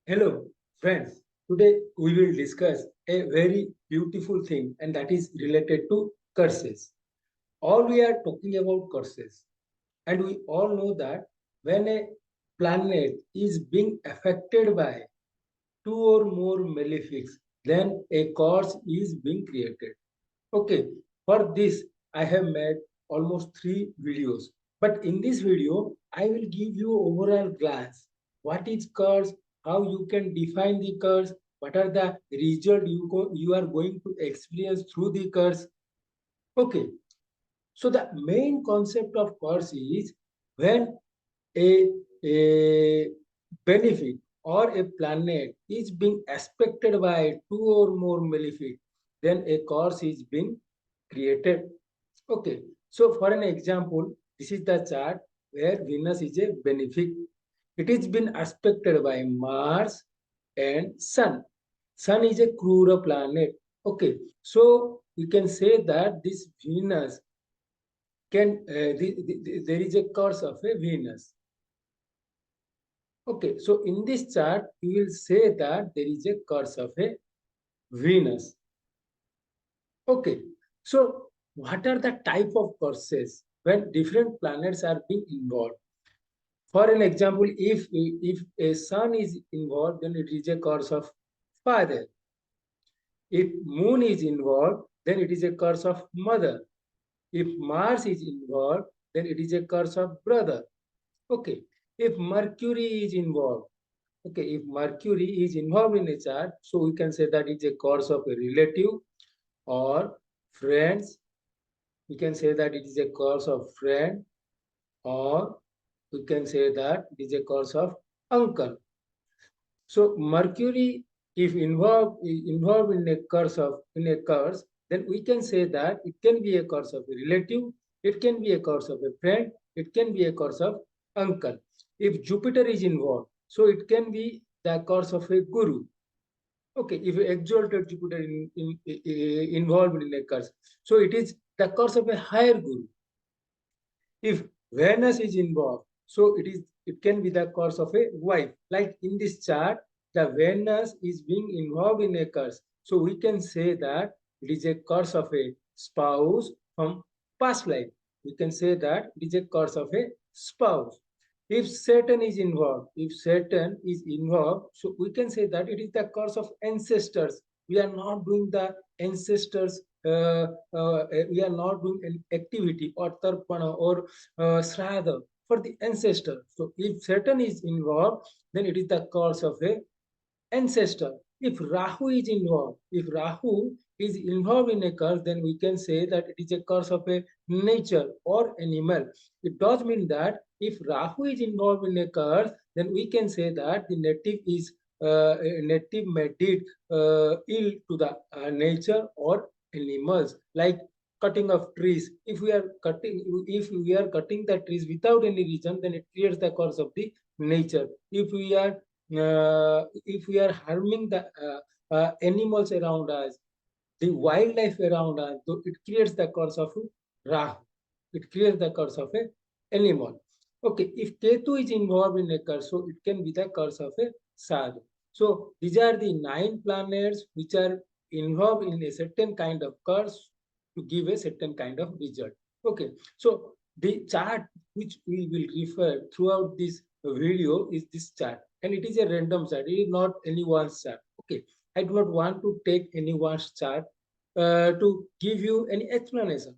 Hello, friends. Today we will discuss a very beautiful thing, and that is related to curses. All we are talking about curses, and we all know that when a planet is being affected by two or more malefics, then a curse is being created. Okay, for this, I have made almost 3 videos. But in this video, I will give you overall glance. What is curse? How you can define the curse? What are the result you are going to experience through the curse? Okay, so the main concept of curse is when a, a benefit or a planet is being aspected by two or more malefic, then a curse is being created. Okay, so for an example, this is the chart where Venus is a benefic. It is been aspected by Mars and Sun. Sun is a cruel planet. Okay, so you can say that this Venus there is a curse of a Venus. Okay, so in this chart, you will say that there is a curse of a Venus. Okay, so what are the type of curses when different planets are being involved? For an example, if a sun is involved, then it is a curse of father. If moon is involved, then it is a curse of mother. If Mars is involved, then it is a curse of brother. Okay, if Mercury is involved, okay, if Mercury is involved in a chart, so we can say that it's a curse of a relative or friends. We can say that it is a curse of friend, or we can say that it is a curse of uncle. So Mercury, if involved in a curse, then we can say that it can be a curse of a relative, it can be a curse of a friend, it can be a curse of uncle. If Jupiter is involved, so it can be the curse of a guru. Okay, if you exalted Jupiter involved in a curse, so it is the curse of a higher guru. If Venus is involved, so it can be the curse of a wife. Like in this chart, the Venus is being involved in a curse. So we can say that it is a curse of a spouse from past life. We can say that it is a curse of a spouse. If Saturn is involved, so we can say that it is the curse of ancestors. We are not doing the ancestors. We are not doing an activity or tarpana or shraddha for the ancestor. So if Saturn is involved, then it is the curse of a ancestor. If Rahu is involved in a curse, then we can say that it is a curse of a nature or animal. It does mean that if Rahu is involved in a curse, then we can say that the native may did ill to the nature or animals, like cutting of trees. If we are cutting the trees without any reason, then it creates the curse of the nature. If we are harming the animals around us, the wildlife around us, so it creates the curse of Rahu. It creates the curse of a animal. Okay, if Ketu is involved in a curse, so it can be the curse of a sadhu. So these are the 9 planets which are involved in a certain kind of curse to give a certain kind of result. Okay, so the chart which we will refer throughout this video is this chart, and it is a random chart. It is not anyone's chart. Okay, I do not want to take anyone's chart to give you any explanation.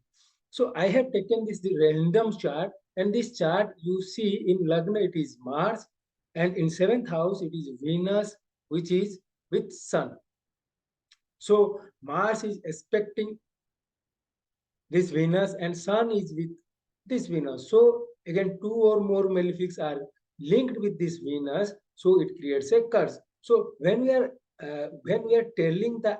So I have taken the random chart, and this chart you see in Lagna it is Mars, and in 7th house it is Venus, which is with Sun. So Mars is expecting this Venus, and Sun is with this Venus. So again, 2 or more malefics are linked with this Venus, so it creates a curse. So when we are telling that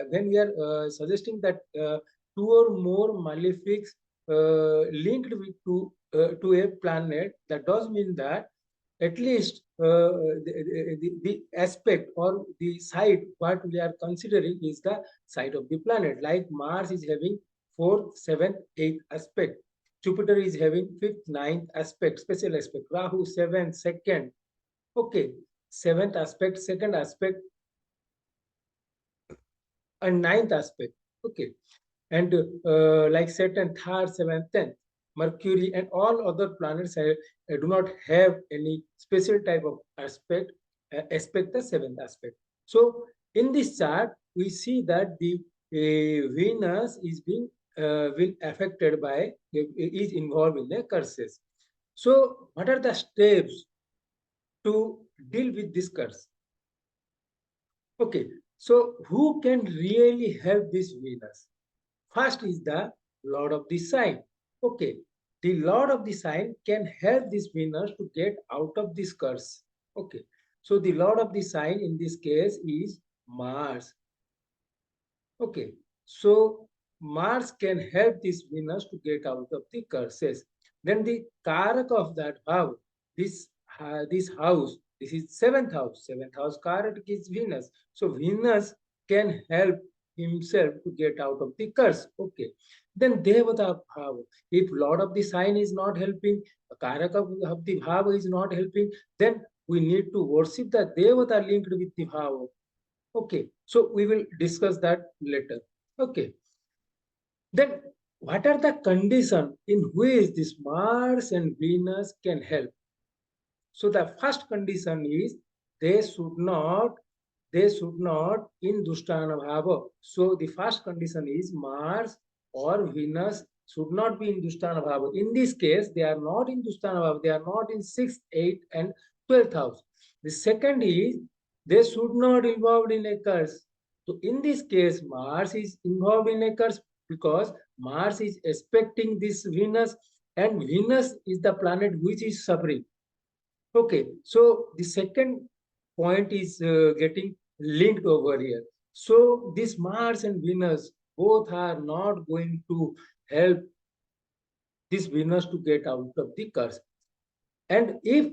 when we are suggesting that 2 or more malefics linked with to a planet, that does mean that at least the aspect or the side what we are considering is the side of the planet. Like Mars is having 4th, 7th, 8th aspect. Jupiter is having 5th, 9th aspect, special aspect. Rahu 7th, 2nd. Okay. seventh aspect, second aspect, and ninth aspect. Okay. And like Saturn, third, seventh, tenth, Mercury, and all other planets do not have any special type of aspect, aspect the seventh aspect. So in this chart, we see that the Venus is being will affected by is involved in the curses. So what are the steps to deal with this curse? Okay, so who can really help this Venus? First is the Lord of the sign. Okay, the Lord of the sign can help this Venus to get out of this curse. Okay, so the Lord of the sign in this case is Mars. Okay, so Mars can help this Venus to get out of the curses. Then the Karak of that house, this house, this is seventh house. Seventh house Karak is Venus. So Venus can help himself to get out of the curse. Okay. Then Devata Bhava. If Lord of the sign is not helping, Karak of the Bhava is not helping, then we need to worship the Devata linked with the Bhava. Okay, so we will discuss that later. Okay, then what are the conditions in which this Mars and Venus can help? So the first condition is they should not they should not in Dushtana Bhava. So the first condition is Mars or Venus should not be in Dushtana Bhava. In this case, they are not in Dushtana Bhava. They are not in 6th, 8th, and 12th house. The second is they should not involved in a curse. So in this case, Mars is involved in a curse because Mars is expecting this Venus, and Venus is the planet which is suffering. Okay, so the second point is getting linked over here. So this Mars and Venus both are not going to help this Venus to get out of the curse. And if,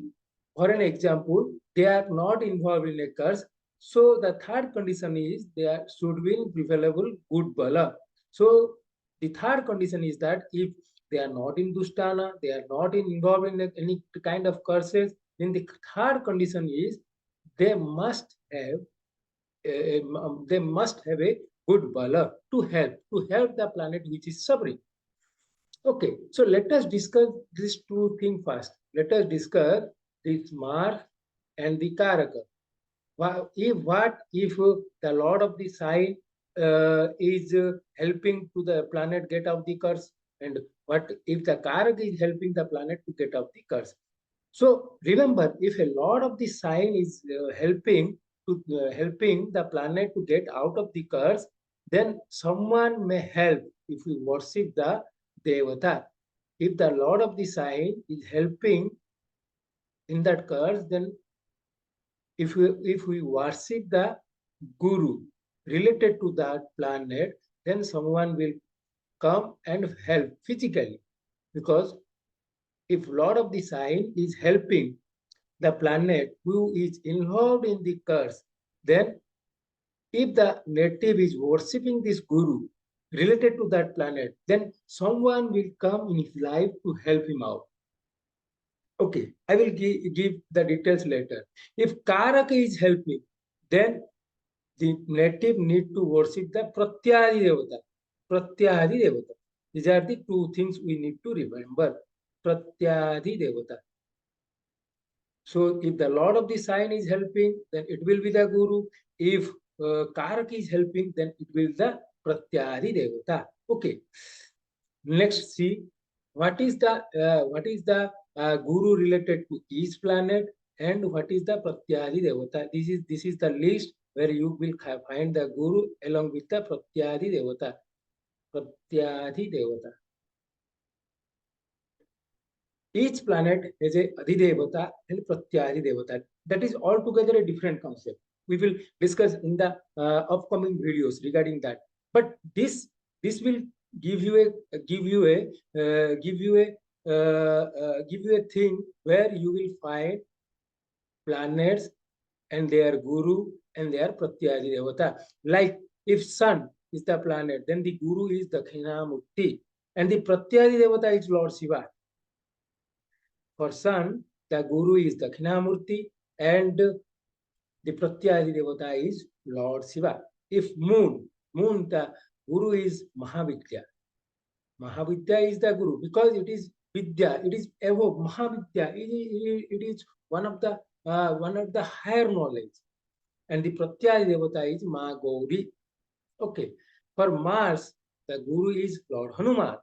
for an example, they are not involved in a curse, so the third condition is there should be prevailable good bala. So the third condition is that if they are not in Dushtana, they are not involved in any kind of curses, then the third condition is they must have a good bala to help the planet which is suffering. Okay, so let us discuss these two things first. Let us discuss this Mars and the Karaka. What if the Lord of the sign is helping to the planet get out the curse, and what if the Karaka is helping the planet to get out the curse? So remember, if a Lord of the sign is helping the planet to get out of the curse, then someone may help if we worship the Devata. If the Lord of the sign is helping in that curse, then if we worship the Guru related to that planet, then someone will come and help physically. Because if Lord of the sign is helping the planet who is involved in the curse, then if the native is worshipping this Guru related to that planet, then someone will come in his life to help him out. Okay, I will give the details later. If Karaka is helping, then the native need to worship the Pratyadi Devata. Pratyadi Devata. These are the two things we need to remember. Pratyadi Devata. So if the Lord of the sign is helping, then it will be the Guru. If Karak is helping, then it will be the Pratyadi Devata. Okay. Next, see what is the Guru related to each planet and what is the Pratyadi Devata. This is the list where you will find the Guru along with the Pratyadi Devata. Pratyadi Devata. Each planet has a Adhidevata and Pratyadi Devata. That is altogether a different concept. We will discuss in the upcoming videos regarding that. But this will give you a thing where you will find planets and their Guru and their Pratyadi Devata. Like if Sun is the planet, then the Guru is Dakshinamurti and the Pratyadi Devata is Lord Shiva. For Sun, the Guru is Dakshinamurti and The Pratyadi Devata is Lord Shiva. If moon, the Guru is Mahavidya. Mahavidya is the Guru because it is Vidya, it is above Mahavidya. It is one of the higher knowledge. And the Pratyadi Devata is Ma Gauri. Okay. For Mars, the Guru is Lord Hanuman.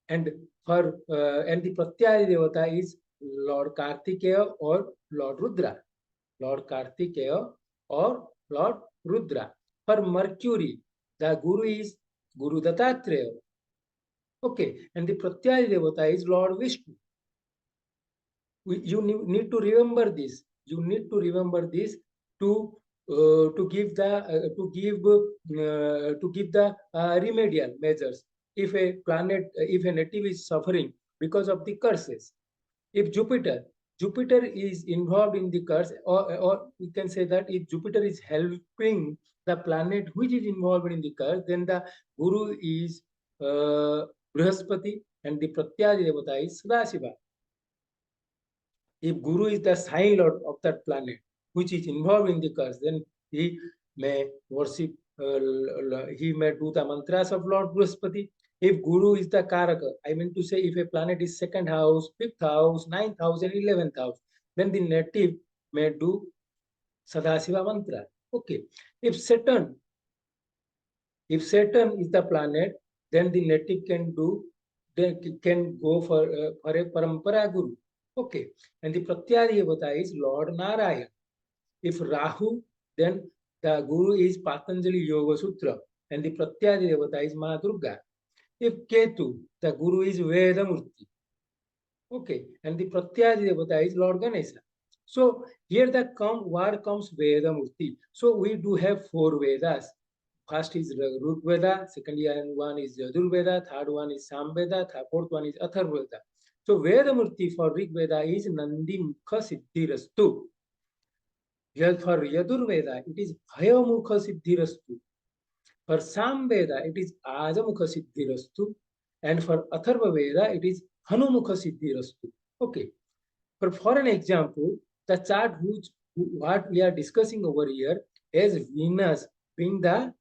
And and the Pratyadi Devata is Lord Kartikeya or Lord Rudra. Lord Kartikeya or Lord Rudra. For Mercury, the Guru is Guru Dattatreya. Okay, and the Pratyadi Devata is Lord Vishnu. You need to remember this. You need to remember this to give the remedial measures. If a planet, if a native is suffering because of the curses, if Jupiter is involved in the curse, or we can say that if Jupiter is helping the planet which is involved in the curse, then the Guru is Brihaspati and the Pratyadi Devata is Sadashiva. If Guru is the sign lord of that planet which is involved in the curse, then he may worship, he may do the mantras of Lord Brihaspati. If Guru is the Karaka, I mean to say, if a planet is second house, fifth house, ninth house, and 11th house, then the native may do Sadashiva mantra. Okay. If Saturn is the planet, then the native can do, they can go for a Parampara Guru. Okay. And the Pratyadi Devata is Lord Narayan. If Rahu, then the Guru is Patanjali Yoga Sutra. And the Pratyadi Devata is Ma Durga. If Ketu, the Guru is Vedamurti. Okay. And the Pratyadi Devata is Lord Ganesha. So here the word comes Vedamurti. So we do have 4 Vedas. First is Rig Veda, second one is Yadur Veda, third one is Sam Veda, fourth one is Athar Veda. So Vedamurti for Rig Veda is Nandi Mukha Siddhirastu. For Yadur Veda, it is Bhayamukha Siddhirastu. For Sam Veda, it is Ajamukha Siddhirastu. And for Atharva Veda, it is Hanumukha Siddhirastu. Okay. For an example, the chart what we are discussing over here is Venus being the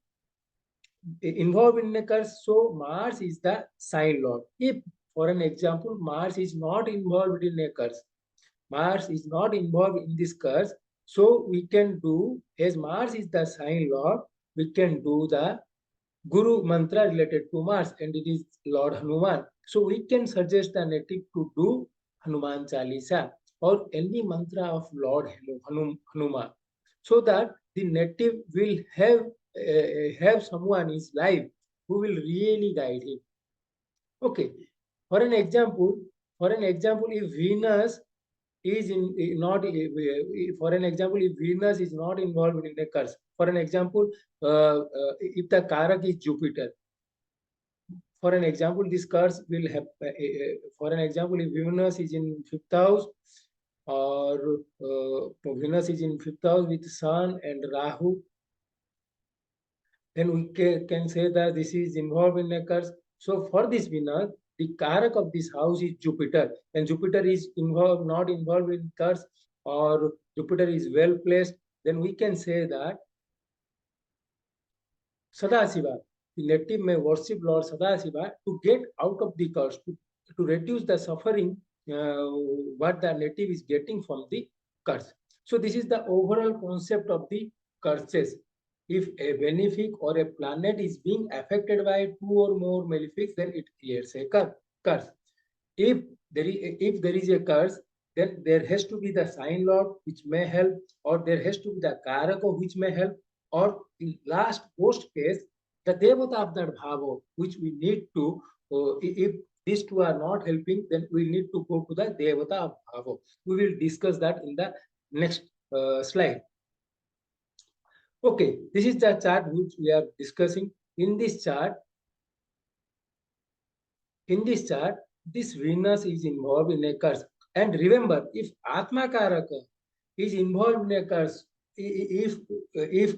involved in a curse, so Mars is the sign lord. If, for an example, Mars is not involved in a curse, Mars is not involved in this curse, so we can do, as Mars is the sign lord, we can do the Guru mantra related to Mars, and it is Lord Hanuman. So we can suggest the native to do Hanuman Chalisa or any mantra of Lord Hanuman, so that the native will have someone in his life who will really guide him. Okay, for an example, if Venus is not for an example, if Venus is not involved in a curse, for an example, if the Karak is Jupiter, for an example, this curse will have, for an example, if Venus is in 5th house, or Venus is in 5th house with Sun and Rahu, then we can say that this is involved in a curse. So for this Venus, the Karak of this house is Jupiter, and Jupiter is not involved in curse, or Jupiter is well placed, then we can say that Sadashiva, the native may worship Lord Sadashiva to get out of the curse, to reduce the suffering what the native is getting from the curse. So this is the overall concept of the curses. If a benefic or a planet is being affected by 2 or more malefics, then it creates a curse. If there is a curse, then there has to be the sign lord which may help, or there has to be the karaka which may help, or in last post case, the devata of that bhava, which we need to, if these two are not helping, then we need to go to the devata of bhava. We will discuss that in the next slide. Okay, this is the chart which we are discussing. In this chart, this Venus is involved in a curse. And remember, if Atma Karaka is involved in a curse, if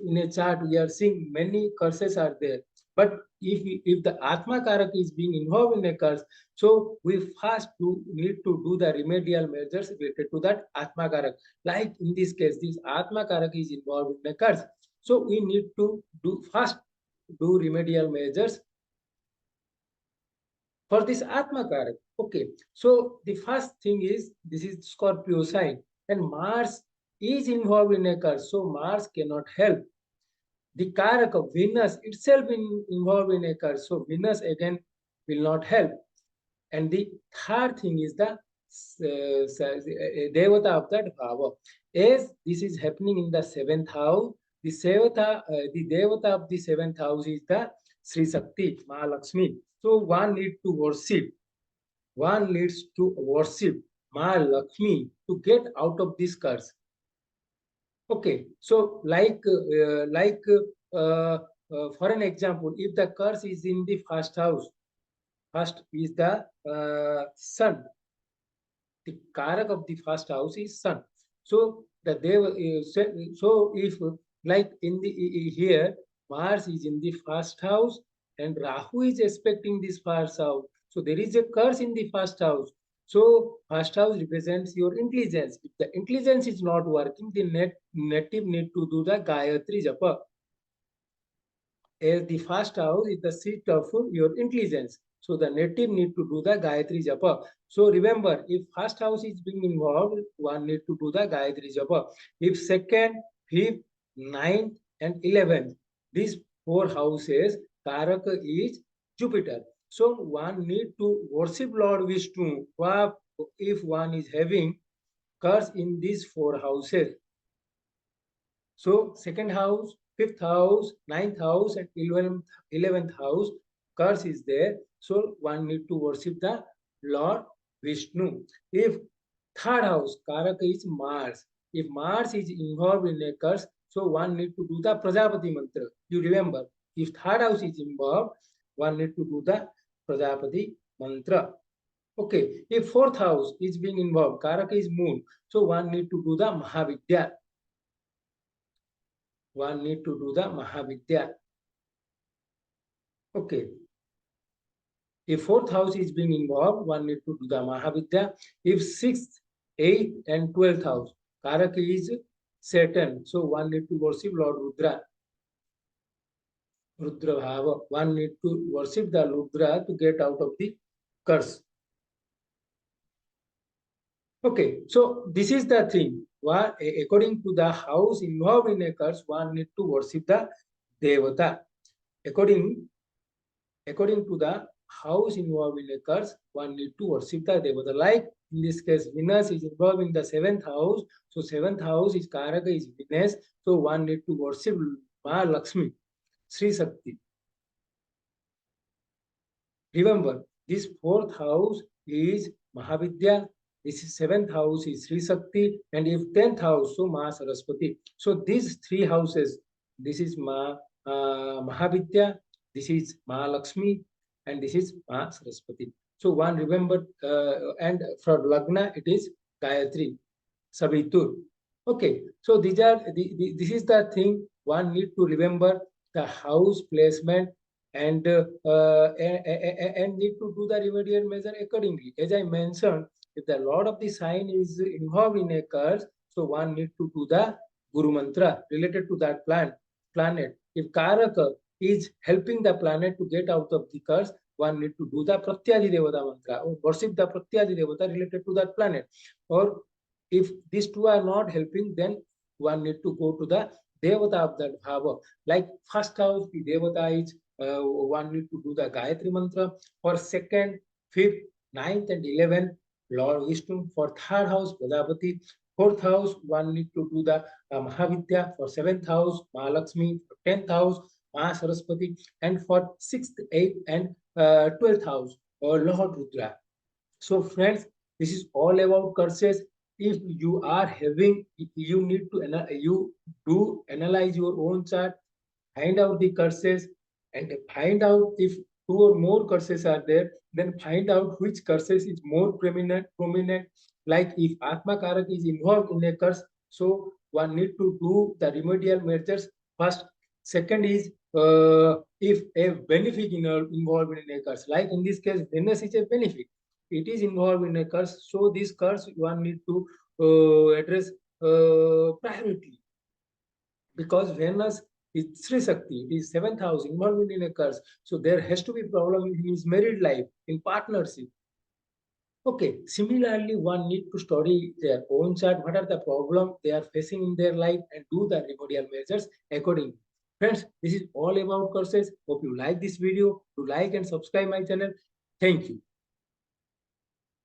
in a chart we are seeing many curses are there, but if the Atma Karak is being involved in a curse, so we first need to do the remedial measures related to that Atma Karak. Like in this case, this Atma Karak is involved in a curse, so we need to do remedial measures for this Atma Karak. Okay, so the first thing is this is Scorpio sign, and Mars is involved in a curse, so Mars cannot help. The Karak of Venus itself involved in a curse, so Venus again will not help. And the third thing is the Devata of that Bhava. As this is happening in the seventh house, the Devata of the seventh house is the Sri Shakti, Mahalakshmi. So one needs to worship Mahalakshmi to get out of this curse. Okay, so for an example, if the curse is in the first house, first is the sun. The karak of the first house is sun. So the Deva, so if like in the here Mars is in the first house and Rahu is expecting this first house. So there is a curse in the first house. So first house represents your intelligence. If the intelligence is not working, the native need to do the Gayatri Japa. As the first house is the seat of your intelligence. So the native need to do the Gayatri Japa. So remember, if first house is being involved, one need to do the Gayatri Japa. If second, fifth, ninth, and 11th, these four houses, Karaka is Jupiter. So one need to worship Lord Vishnu if one is having curse in these four houses. So second house, fifth house, ninth house, and 11th house, curse is there. So one need to worship the Lord Vishnu. If third house, Karaka is Mars. If Mars is involved in a curse, so one need to do the Prajapati mantra. You remember, if third house is involved, one need to do the Prajapati mantra. Okay, if fourth house is being involved, Karaka is Moon. So one need to do the Mahavidya. One need to do the Mahavidya. Okay. If fourth house is being involved, one need to do the Mahavidya. If sixth, eighth, and 12th house, Karaka is Saturn. So one need to worship Lord Rudra. Rudra Bhava. One need to worship the Rudra to get out of the curse. Okay, so this is the thing. According to the house involved in a curse, one need to worship the Devata. According to the house involved in a curse, one need to worship the Devata. Like in this case, Venus is involved in the seventh house. So seventh house is Karaka is Venus. So one need to worship Mahalakshmi, Sri Shakti. Remember, this fourth house is Mahavidya. This seventh house is Sri Shakti, and if 10th house, so Ma Saraswati. So these three houses, this is Mahavidya, this is Mahalakshmi, and this is Ma Saraswati. So one remember, and for Lagna, it is Gayatri, Savitur. Okay, so this is the thing one need to remember the house placement and need to do the remedial measure accordingly. As I mentioned, if the Lord of the sign is involved in a curse, so one need to do the Guru Mantra related to that planet. If Karaka is helping the planet to get out of the curse, one need to do the Pratyadi Devata Mantra or worship the Pratyadi Devata related to that planet. Or if these two are not helping, then one need to go to the Devata of that Bhava. Like first house, the Devata is one need to do the Gayatri Mantra. For second, fifth, ninth, and 11th, Lord Vishnu. For third house, Prajapati. Fourth house, one need to do the Mahavidya. For seventh house, Mahalakshmi. For 10th house, Saraswati. And for sixth, eighth, and 12th house, Lord Rudra. So friends, this is all about curses. If you are having, you need to analyze your own chart, find out the curses, and find out if two or more curses are there, then find out which curses is more prominent. Like if Atma Karak is involved in a curse, So one need to do the remedial measures first. Second is if a benefit involved in a curse, like in this case, Venus is a benefit. It is involved in a curse. So this curse one need to address privately, because Venus is Sri Shakti, it is seventh house involved in a curse. So there has to be problem in his married life, in partnership. Okay, similarly, one need to study their own chart, what are the problems they are facing in their life, and do the remedial measures accordingly. Friends, this is all about curses. Hope you like this video. Do like and subscribe my channel. Thank you.